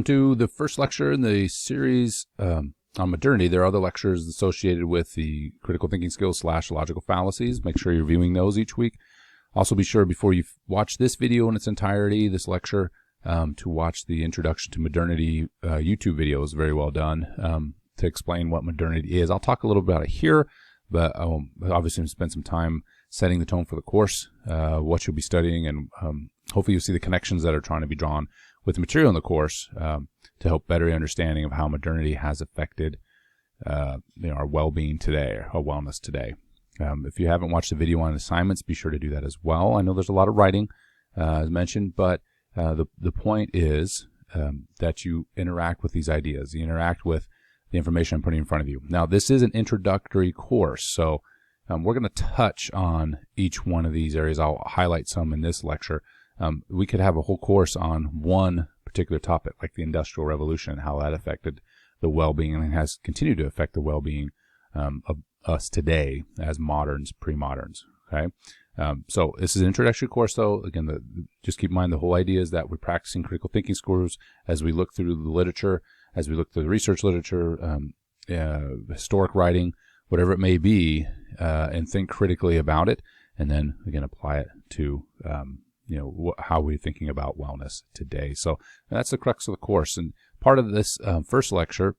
welcome to the first lecture in the series on modernity. There are other lectures associated with the critical thinking skills / logical fallacies. Make sure you're viewing those each week. Also be sure before you watch this video in its entirety, this lecture, to watch the Introduction to Modernity YouTube video. Is very well done to explain what modernity is. I'll talk a little bit about it here, but I'll obviously spend some time setting the tone for the course, what you'll be studying, and hopefully you'll see the connections that are trying to be drawn with the material in the course to help better understanding of how modernity has affected our well-being today, or our wellness today. If you haven't watched the video on assignments, be sure to do that as well. I know there's a lot of writing, as mentioned, but the point is that you interact with these ideas. You interact with the information I'm putting in front of you. Now, this is an introductory course, so we're going to touch on each one of these areas. I'll highlight some in this lecture. We could have a whole course on one particular topic, like the Industrial Revolution, how that affected the well-being and has continued to affect the well-being of us today as moderns, pre-moderns. Okay, so this is an introductory course, though. Again, just keep in mind the whole idea is that we're practicing critical thinking skills as we look through the literature, as we look through the research literature, historic writing, whatever it may be, and think critically about it, and then again apply it to how we're thinking about wellness today. So that's the crux of the course. And part of this first lecture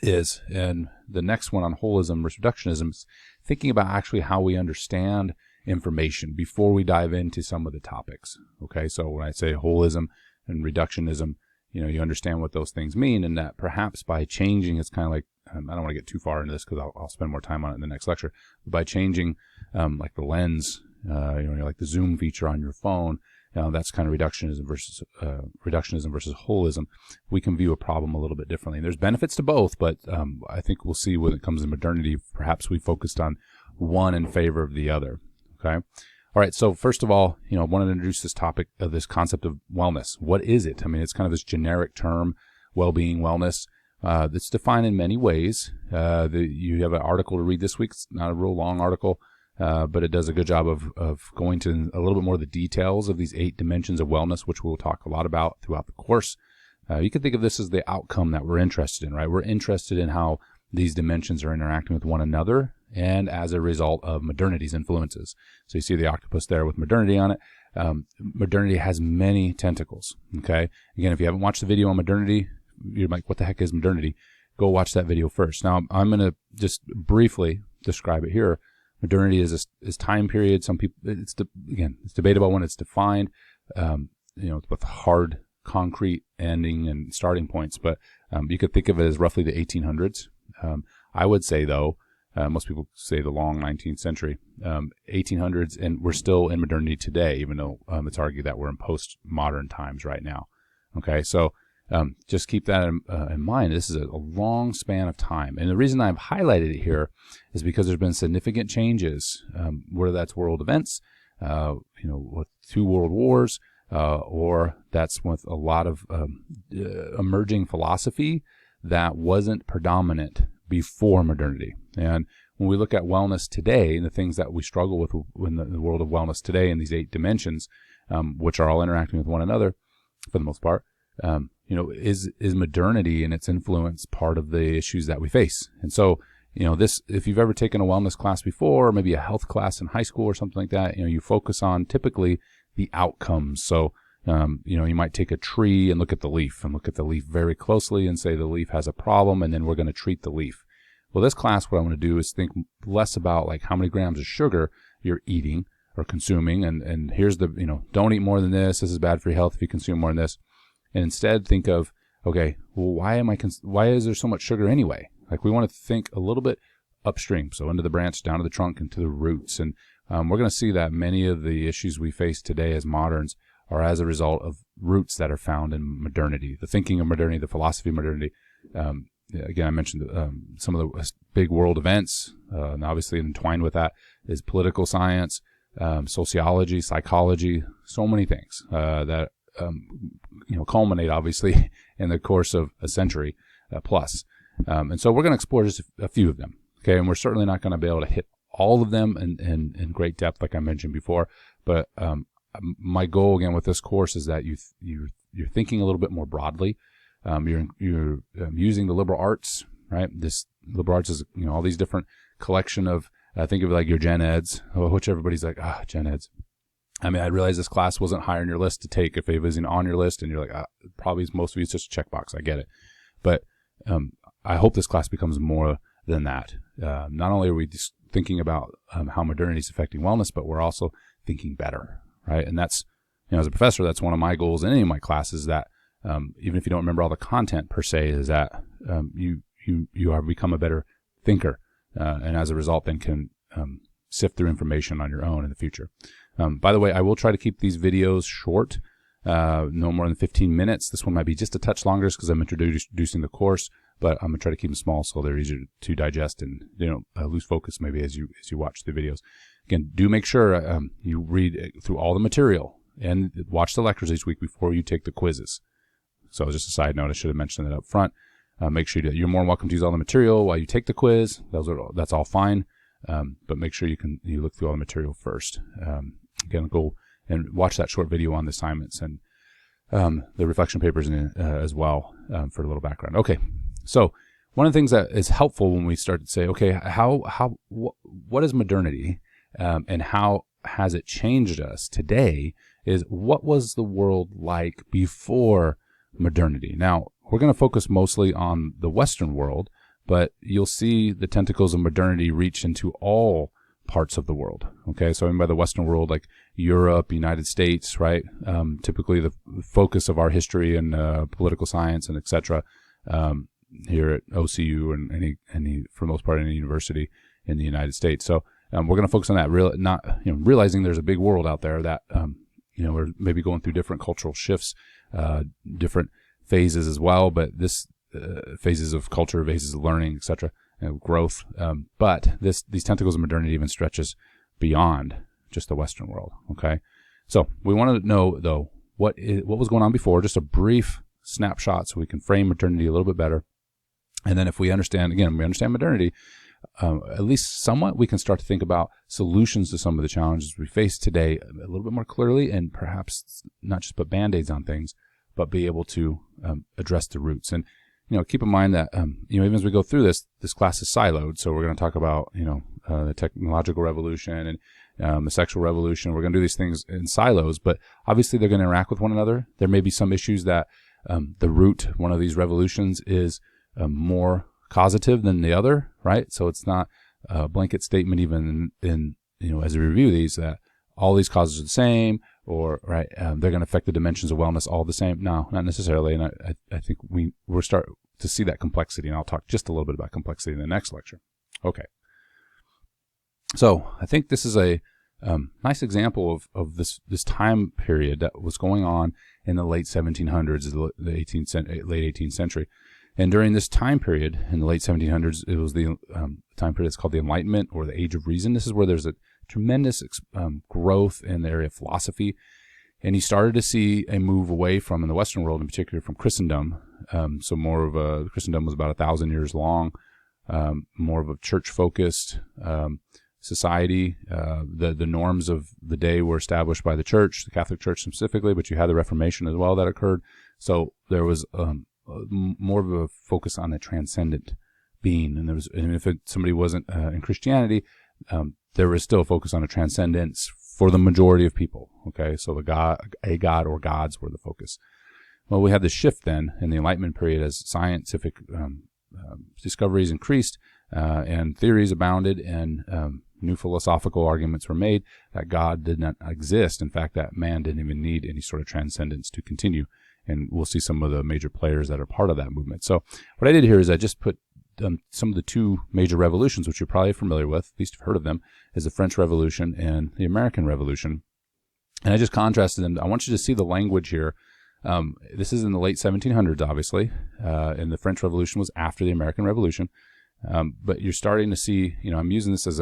is, and the next one on holism versus reductionism, is thinking about actually how we understand information before we dive into some of the topics. Okay, so when I say holism and reductionism, you understand what those things mean, and that perhaps by changing, it's kind of like, I don't want to get too far into this because I'll spend more time on it in the next lecture, but by changing like the lens, like the zoom feature on your phone, that's kind of reductionism versus holism. We can view a problem a little bit differently. And there's benefits to both, but I think we'll see when it comes to modernity, perhaps we focused on one in favor of the other. Okay. All right. So first of all, I wanted to introduce this topic of this concept of wellness. What is it? I mean, it's kind of this generic term, well-being, wellness. That's defined in many ways. You have an article to read this week. It's not a real long article, but it does a good job of going to a little bit more of the details of these 8 dimensions of wellness, which we'll talk a lot about throughout the course. You can think of this as the outcome that we're interested in, right? We're interested in how these dimensions are interacting with one another and as a result of modernity's influences. So you see the octopus there with modernity on it. Modernity has many tentacles, okay? Again, if you haven't watched the video on modernity, you're like, what the heck is modernity? Go watch that video first. Now, I'm going to just briefly describe it here. Modernity is time period. Some people, it's debatable when it's defined, with hard, concrete ending and starting points. But you could think of it as roughly the 1800s. I would say, though, most people say the long 19th century, 1800s, and we're still in modernity today, even though it's argued that we're in postmodern times right now. Okay, so just keep that in mind. This is a long span of time. And the reason I've highlighted it here is because there's been significant changes, whether that's world events, with 2 world wars, or that's with a lot of emerging philosophy that wasn't predominant before modernity. And when we look at wellness today and the things that we struggle with in the world of wellness today in these 8 dimensions, which are all interacting with one another for the most part, is modernity and its influence part of the issues that we face? And so, if you've ever taken a wellness class before, or maybe a health class in high school or something like that, you focus on typically the outcomes. So, you might take a tree and look at the leaf very closely and say the leaf has a problem, and then we're going to treat the leaf. Well, this class, what I want to do is think less about like how many grams of sugar you're eating or consuming, and here's the, don't eat more than this. This is bad for your health if you consume more than this. And instead think of, okay, well, why is there so much sugar anyway? Like, we want to think a little bit upstream, so into the branch, down to the trunk, and to the roots. And we're going to see that many of the issues we face today as moderns are as a result of roots that are found in modernity, the thinking of modernity, the philosophy of modernity. Again, I mentioned some of the big world events, and obviously entwined with that is political science, sociology, psychology, so many things that culminate obviously in the course of a century plus. And so we're going to explore just a few of them. Okay, and we're certainly not going to be able to hit all of them in great depth, like I mentioned before. But my goal again with this course is that you you're thinking a little bit more broadly. You're using the liberal arts, right? This liberal arts is, all these different collection of, think of it like your gen eds, which everybody's like, gen eds. I mean, I realize this class wasn't higher on your list to take if it wasn't on your list, and you're like, probably most of you it's just a checkbox. I get it. But I hope this class becomes more than that. Not only are we just thinking about how modernity is affecting wellness, but we're also thinking better, right? And that's, as a professor, that's one of my goals in any of my classes, that even if you don't remember all the content per se, is that you have become a better thinker, and as a result then can sift through information on your own in the future. By the way, I will try to keep these videos short, no more than 15 minutes. This one might be just a touch longer because I'm introducing the course, but I'm going to try to keep them small so they're easier to digest and lose focus maybe as you watch the videos. Again, do make sure you read through all the material and watch the lectures each week before you take the quizzes. So just a side note, I should have mentioned that up front. Make sure you're more than welcome to use all the material while you take the quiz. That's all fine, but make sure you look through all the material first. Again, go and watch that short video on the assignments and the reflection papers as well for a little background. Okay, so one of the things that is helpful when we start to say, okay, what is modernity and how has it changed us today, is what was the world like before modernity? Now, we're going to focus mostly on the Western world, but you'll see the tentacles of modernity reach into all parts of the world. Okay, so I mean by the Western world, like Europe, United States, right? Typically the focus of our history and political science and etc. Here at OCU and any for the most part any university in the United States. So we're going to focus on that. Realizing there's a big world out there that we're maybe going through different cultural shifts, different phases as well, but this phases of culture, phases of learning, etc. Growth, but these tentacles of modernity even stretches beyond just the Western world. Okay, so we want to know though what was going on before, just a brief snapshot, so we can frame modernity a little bit better, and then if we understand modernity, at least somewhat, we can start to think about solutions to some of the challenges we face today a little bit more clearly, and perhaps not just put band-aids on things, but be able to address the roots. And keep in mind that, even as we go through this class is siloed. So we're going to talk about, the technological revolution and the sexual revolution. We're going to do these things in silos, but obviously they're going to interact with one another. There may be some issues that the root, one of these revolutions, is more causative than the other, right? So it's not a blanket statement even in as we review these, that all these causes are the same, or right, they're going to affect the dimensions of wellness all the same. No, not necessarily. And I think we're start to see that complexity, and I'll talk just a little bit about complexity in the next lecture. Okay. So I think this is a nice example of this time period that was going on in the late 1700s, the late 18th century. And during this time period in the late 1700s, it was the time period that's called the Enlightenment, or the Age of Reason. This is where there's a tremendous growth in the area of philosophy, and he started to see a move away from, in the Western world in particular, from Christendom. So more of a, Christendom was about 1,000 years long, more of a church-focused society. The norms of the day were established by the church, the Catholic Church specifically, but you had the Reformation as well that occurred. So there was more of a focus on the transcendent being, and if somebody wasn't in Christianity, there was still a focus on a transcendence for the majority of people. Okay, so a god or gods were the focus. Well, we had this shift then in the Enlightenment period as scientific discoveries increased and theories abounded, and new philosophical arguments were made that God did not exist. In fact, that man didn't even need any sort of transcendence to continue. And we'll see some of the major players that are part of that movement. So what I did here is I just put some of the two major revolutions, which you're probably familiar with, at least you've heard of them, is the French Revolution and the American Revolution. And I just contrasted them. I want you to see the language here. This is in the late 1700s, obviously, and the French Revolution was after the American Revolution. But you're starting to see, I'm using this as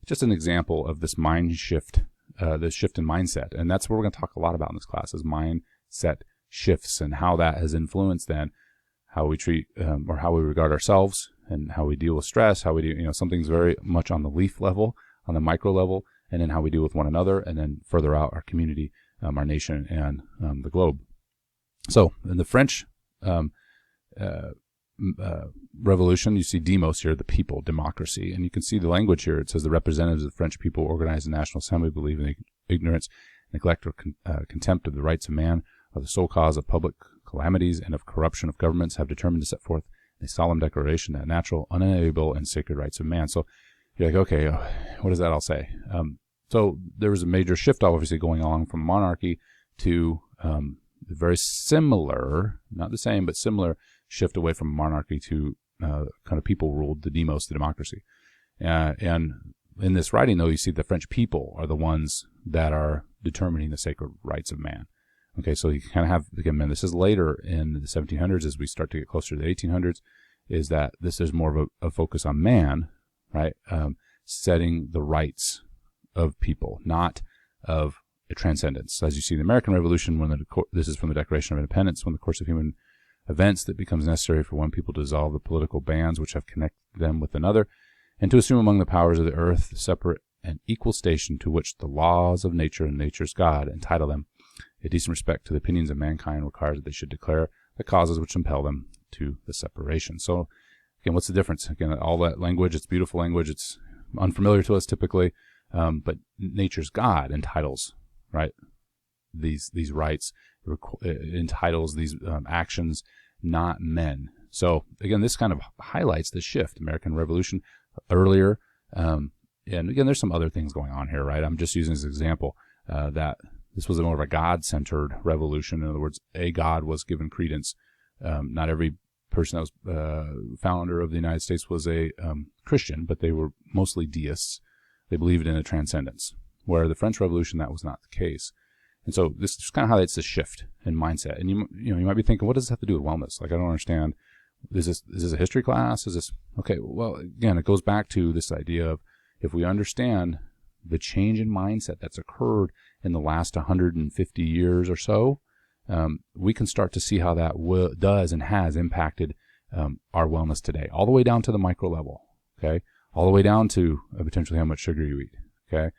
just an example of this mind shift, the shift in mindset. And that's what we're going to talk a lot about in this class, is mindset shifts and how that has influenced then how we treat or how we regard ourselves and how we deal with stress, how we do, something's very much on the leaf level, on the micro level, and then how we deal with one another, and then further out our community, our nation, and the globe. So in the French Revolution, you see demos here, the people, democracy, and you can see the language here. It says the representatives of the French people organized the National Assembly believe in the ignorance, neglect, or contempt of the rights of man, are the sole cause of public calamities and of corruption of governments, have determined to set forth a solemn declaration that natural, unalienable, and sacred rights of man. So you're like, okay, what does that all say? So there was a major shift, obviously, going on from monarchy to very similar, not the same, but similar shift away from monarchy to kind of people ruled, the demos, the democracy. And in this writing, though, you see the French people are the ones that are determining the sacred rights of man. Okay, so you kind of have, again, this is later in the 1700s as we start to get closer to the 1800s, is that this is more of a focus on man, right? Setting the rights of people, not of a transcendence. As you see in the American Revolution, this is from the Declaration of Independence, when the course of human events that becomes necessary for one people to dissolve the political bands which have connected them with another, and to assume among the powers of the earth the separate and equal station to which the laws of nature and nature's God entitle them. A decent respect to the opinions of mankind requires that they should declare the causes which impel them to the separation. So, again, what's the difference? Again, all that language, it's beautiful language, it's unfamiliar to us typically, but nature's God entitles, right, these rights, entitles these actions, not men. So, again, this kind of highlights the shift. American Revolution earlier, and again, there's some other things going on here, right? I'm just using as an example that this was more of a God-centered revolution. In other words, a God was given credence. Not every person that was founder of the United States was a Christian, but they were mostly deists. They believed in a transcendence, where the French Revolution, that was not the case. And so this just kind of highlights the shift in mindset. And you might be thinking, what does this have to do with wellness? Like, I don't understand. Is this a history class? Is this okay? Well, again, it goes back to this idea of, if we understand the change in mindset that's occurred in the last 150 years or so, we can start to see how that does and has impacted our wellness today, all the way down to the micro level, okay? All the way down to potentially how much sugar you eat, okay?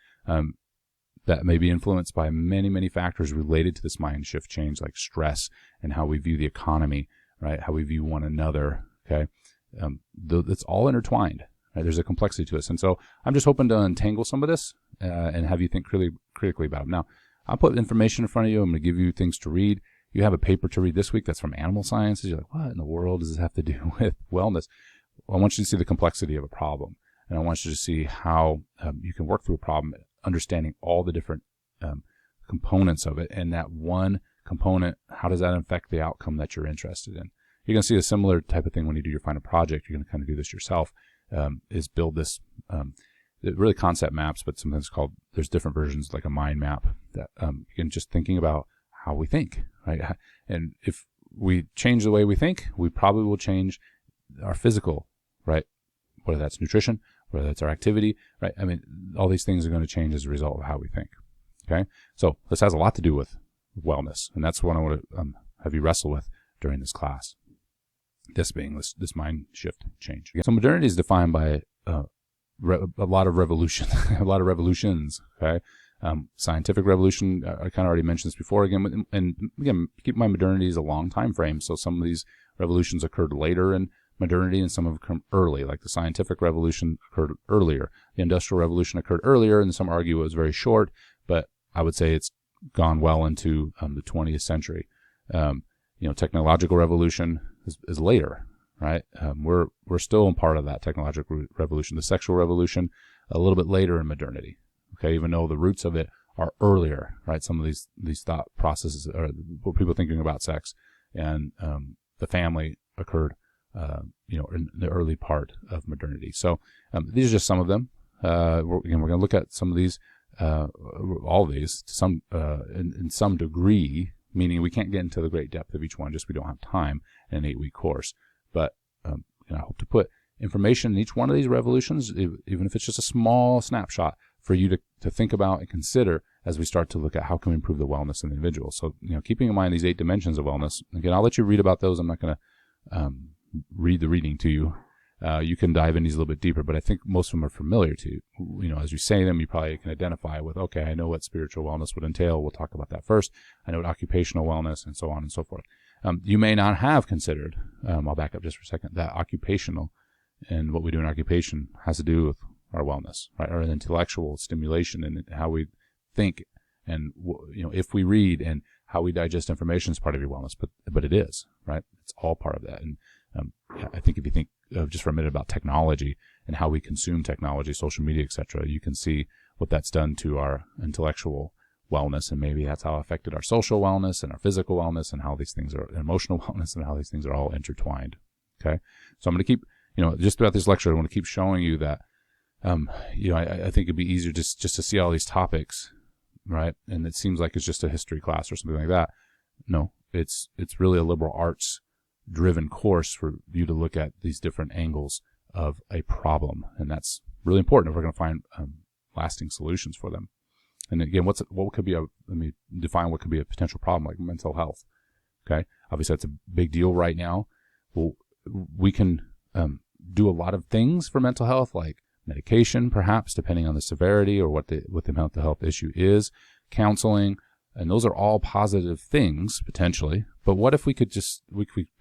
That may be influenced by many, many factors related to this mind shift change, like stress and how we view the economy, right? How we view one another, okay? It's all intertwined. Right? There's a complexity to us. And so I'm just hoping to untangle some of this and have you think critically about them. Now, I'll put information in front of you. I'm going to give you things to read. You have a paper to read this week that's from Animal Sciences. You're like, what in the world does this have to do with wellness? Well, I want you to see the complexity of a problem. And I want you to see how you can work through a problem, understanding all the different components of it. And that one component, how does that affect the outcome that you're interested in? You're going to see a similar type of thing when you do your final project. You're going to kind of do this yourself. Is build this, really concept maps, but sometimes there's different versions, like a mind map, that you can just thinking about how we think, right? And if we change the way we think, we probably will change our physical, right? Whether that's nutrition, whether that's our activity, right? I mean, all these things are going to change as a result of how we think, okay? So this has a lot to do with wellness, and that's what I want to have you wrestle with during this class. This being this mind shift change. So modernity is defined by a lot of revolution, a lot of revolutions. Okay, scientific revolution. I kind of already mentioned this before. Again, and again, keep in mind modernity is a long time frame. So some of these revolutions occurred later in modernity, and some have come early. Like the scientific revolution occurred earlier. The industrial revolution occurred earlier, and some argue it was very short. But I would say it's gone well into the 20th century. Technological revolution is later, right? We're still in part of that technological revolution. The sexual revolution, a little bit later in modernity, okay? Even though the roots of it are earlier, right? Some of these thought processes, or people thinking about sex and the family occurred, in the early part of modernity. So these are just some of them. We're going to look at some of these, all of these, to some in some degree. Meaning we can't get into the great depth of each one, just we don't have time in an 8-week course. But I hope to put information in each one of these revolutions, even if it's just a small snapshot, for you to think about and consider as we start to look at how can we improve the wellness of the individual. So, keeping in mind these 8 dimensions of wellness. Again, I'll let you read about those. I'm not going to read the reading to you. You can dive in these a little bit deeper, but I think most of them are familiar to you. As you say them, you probably can identify with, okay, I know what spiritual wellness would entail. We'll talk about that first. I know what occupational wellness, and so on and so forth. You may not have considered, I'll back up just for a second, that occupational and what we do in occupation has to do with our wellness, right? Our intellectual stimulation and how we think, and if we read, and how we digest information is part of your wellness, but it is, right? It's all part of that. And I think if you think just for a minute about technology and how we consume technology, social media, etc., you can see what that's done to our intellectual wellness, and maybe that's how it affected our social wellness and our physical wellness, and how these things are emotional wellness, and how these things are all intertwined. Okay, so I'm going to keep, just throughout this lecture, I want to keep showing you that, I think it'd be easier just to see all these topics, right? And it seems like it's just a history class or something like that. No, it's really a liberal arts driven course for you to look at these different angles of a problem, and that's really important if we're going to find lasting solutions for them. And again, let me define what could be a potential problem, like mental health. Okay, obviously that's a big deal right now. Well, we can do a lot of things for mental health, like medication, perhaps, depending on the severity or what the mental health issue is, counseling, and those are all positive things potentially. But what if we could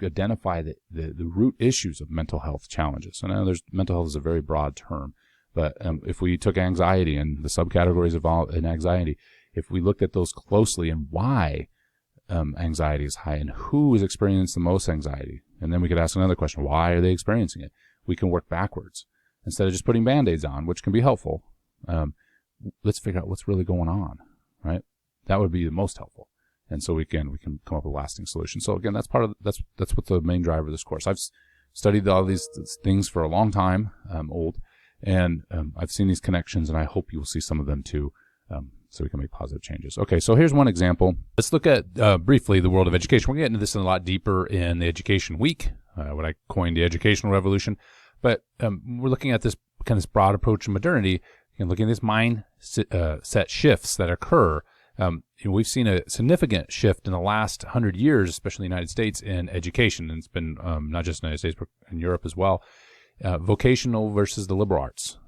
identify the root issues of mental health challenges? And I know mental health is a very broad term, but if we took anxiety and the subcategories in anxiety, if we looked at those closely and why anxiety is high and who is experiencing the most anxiety, and then we could ask another question: why are they experiencing it? We can work backwards instead of just putting Band-Aids on, which can be helpful. Let's figure out what's really going on, right? That would be the most helpful. And so we can come up with lasting solutions. So again, that's what the main driver of this course. I've studied all these things for a long time, and I've seen these connections, and I hope you will see some of them too, so we can make positive changes. Okay, so here's one example. Let's look at briefly the world of education. We're getting into this a lot deeper in the Education Week, what I coined the educational revolution. But we're looking at this broad approach to modernity, and looking at these mindset shifts that occur. We've seen a significant shift in the last 100 years, especially in the United States, in education. And it's been not just in the United States, but in Europe as well. Vocational versus the liberal arts.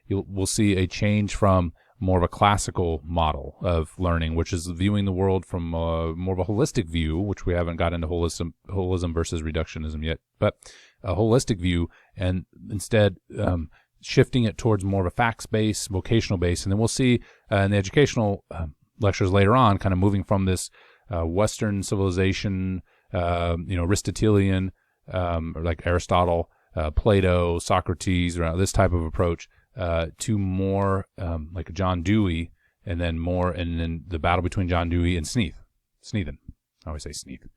We'll see a change from more of a classical model of learning, which is viewing the world from more of a holistic view, which we haven't got into holism versus reductionism yet, but a holistic view, and instead shifting it towards more of a facts-based, vocational base. And then we'll see in the educational lectures later on, kind of moving from this Western civilization, Aristotelian, or like Aristotle, Plato, Socrates, around this type of approach, to more like John Dewey, and then the battle between John Dewey and Sneathen. I always say Sneathen.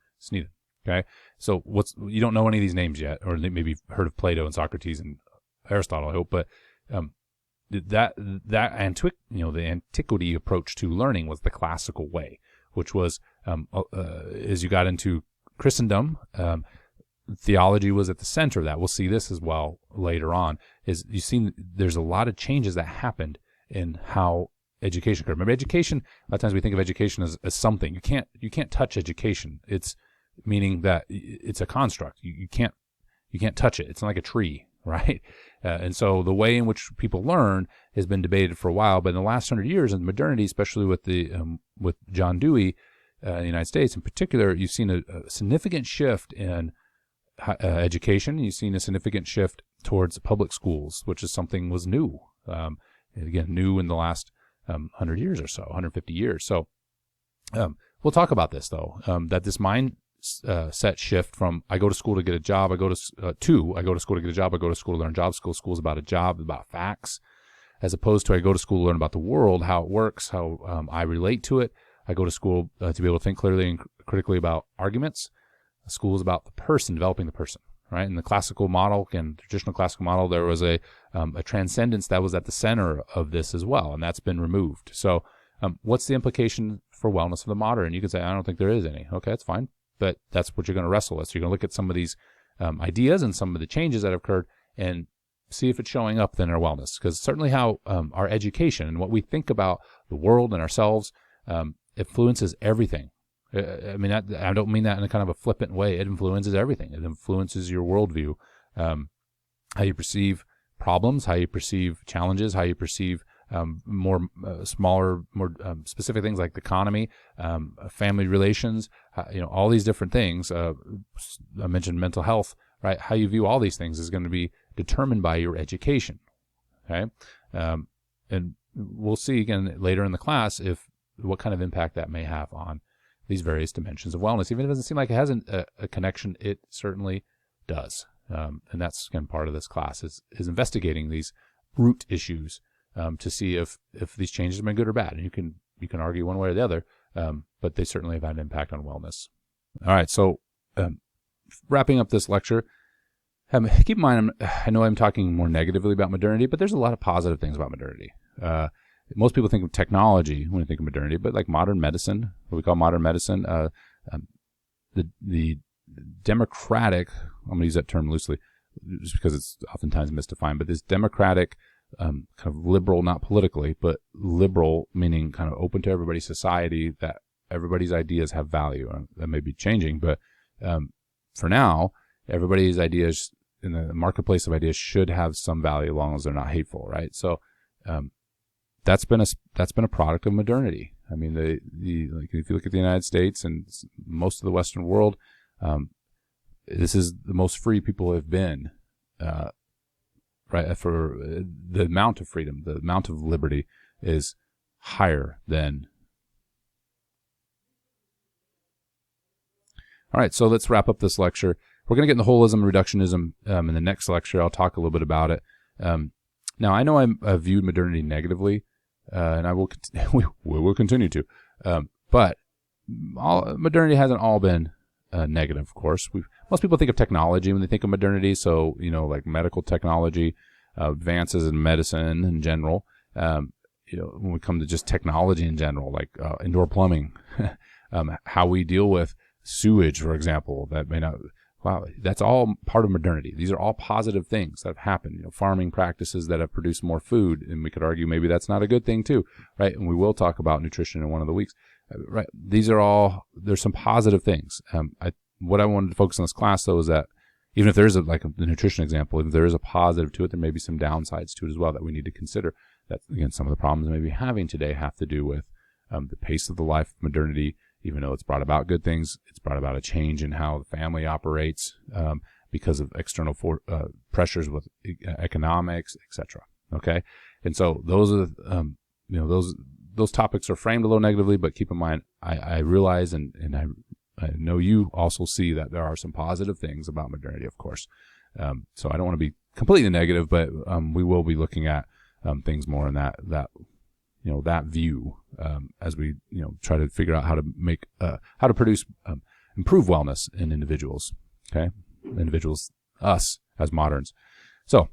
Okay, so you don't know any of these names yet, or maybe you've heard of Plato and Socrates and Aristotle, I hope, but the antiquity approach to learning was the classical way, which was as you got into Christendom, theology was at the center of that. We'll see this as well later on. Is you've seen there's a lot of changes that happened in how education occurred. Remember, education, a lot of times we think of education as something. You can't touch education. It's meaning that it's a construct. You can't touch it. It's not like a tree, right? And so the way in which people learn has been debated for a while, but in the last 100 years in modernity, especially with with John Dewey in the United States in particular, you've seen a significant shift in education. You've seen a significant shift towards public schools, which is something was new. Again, new in the last 100 years or so, 150 years. So we'll talk about this, though, that this mindset shift from I go to school to get a job, I go to school to get a job, I go to school to learn job skills. School's about a job, about facts, as opposed to I go to school to learn about the world, how it works, how I relate to it. I go to school to be able to think clearly and critically about arguments. School is about the person, developing the person, right? In the classical model, again, traditional classical model, there was a transcendence that was at the center of this as well, and that's been removed. So what's the implication for wellness of the modern? You could say, I don't think there is any. Okay, that's fine, but that's what you're going to wrestle with. So you're going to look at some of these ideas and some of the changes that have occurred and see if it's showing up then in our wellness. Because certainly how our education and what we think about the world and ourselves influences everything. I mean, I don't mean that in a kind of a flippant way. It influences everything. It influences your worldview. how you perceive problems, how you perceive challenges, how you perceive more smaller, more specific things like the economy, family relations, all these different things. I mentioned mental health, right? How you view all these things is going to be determined by your education, okay? And we'll see again later in the class what kind of impact that may have on these various dimensions of wellness. Even if it doesn't seem like it has a connection, it certainly does. And that's again part of this class is investigating these root issues to see if these changes have been good or bad. And you can argue one way or the other, but they certainly have had an impact on wellness. All right, so wrapping up this lecture, keep in mind, I know I'm talking more negatively about modernity, but there's a lot of positive things about modernity. Most people think of technology when they think of modernity, but like modern medicine, what we call modern medicine, the democratic, I'm going to use that term loosely just because it's oftentimes misdefined, but this democratic kind of liberal, not politically, but liberal, meaning kind of open to everybody's society, that everybody's ideas have value. That may be changing, but for now, everybody's ideas in the marketplace of ideas should have some value as long as they're not hateful, right? So that's been a product of modernity. I mean, like if you look at the United States and most of the Western world, this is the most free people have been, right? For the amount of freedom, the amount of liberty is higher than. All right, so let's wrap up this lecture. We're going to get into holism and reductionism in the next lecture. I'll talk a little bit about it. Now, I know I've viewed modernity negatively, and we will continue to. But modernity hasn't all been negative, of course. Most people think of technology when they think of modernity, so, like medical technology, advances in medicine in general. When we come to just technology in general, like indoor plumbing, how we deal with sewage, for example, that may not... Wow, that's all part of modernity. These are all positive things that have happened. Farming practices that have produced more food, and we could argue maybe that's not a good thing too, right? And we will talk about nutrition in one of the weeks, right? There's some positive things. What I wanted to focus on this class though is that even if there is the nutrition example, if there is a positive to it, there may be some downsides to it as well that we need to consider. That again, some of the problems we may be having today have to do with the pace of the life of modernity. Even though it's brought about good things, it's brought about a change in how the family operates because of external pressures with economics, etc. Okay, and so those are those topics are framed a little negatively, but keep in mind, I realize and I know you also see that there are some positive things about modernity, of course. So I don't want to be completely negative, but we will be looking at things more in that view as we try to figure out how to produce improve wellness in individuals. Okay, us as moderns. So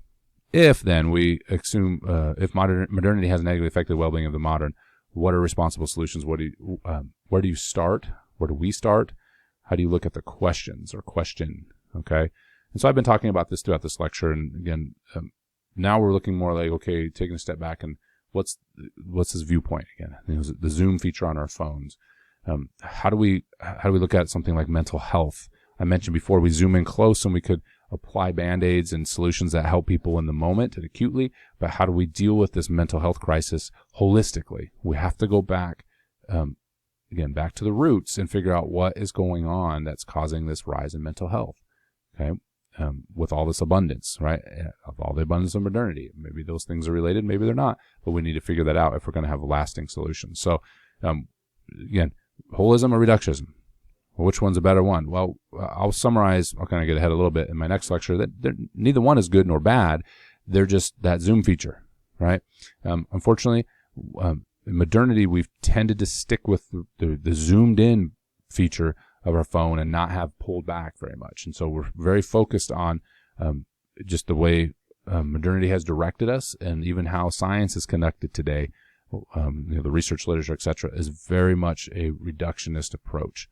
if then we assume if modernity has negatively affected the well-being of the modern, what are responsible solutions? Where do you start? Where do we start? How do you look at the questions or question? Okay, and so I've been talking about this throughout this lecture, and again, now we're looking more like, okay, taking a step back and what's this viewpoint again? The Zoom feature on our phones. How do we look at something like mental health? I mentioned before we zoom in close and we could apply band-aids and solutions that help people in the moment and acutely, but how do we deal with this mental health crisis holistically? We have to go back, back to the roots and figure out what is going on that's causing this rise in mental health. Okay. With all this abundance, right? Of all the abundance of modernity. Maybe those things are related, maybe they're not, but we need to figure that out if we're going to have lasting solutions. So, again, holism or reductionism? Well, which one's a better one? Well, I'll kind of get ahead a little bit in my next lecture, that neither one is good nor bad. They're just that Zoom feature, right? Unfortunately, in modernity, we've tended to stick with the zoomed in feature of our phone and not have pulled back very much. And so we're very focused on just the way modernity has directed us, and even how science is conducted today. The research literature, et cetera, is very much a reductionist approach.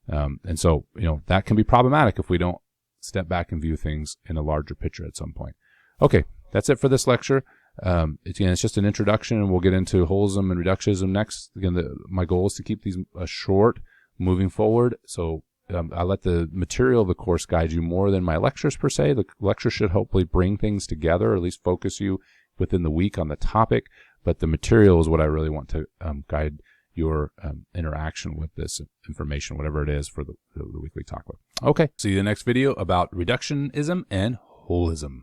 And so, that can be problematic if we don't step back and view things in a larger picture at some point. Okay, that's it for this lecture. It's just an introduction, and we'll get into holism and reductionism next. Again, my goal is to keep these short moving forward. So I let the material of the course guide you more than my lectures per se. The lecture should hopefully bring things together, or at least focus you within the week on the topic. But the material is what I really want to guide your interaction with this information, whatever it is, for the weekly talk. Okay, see you in the next video about reductionism and holism.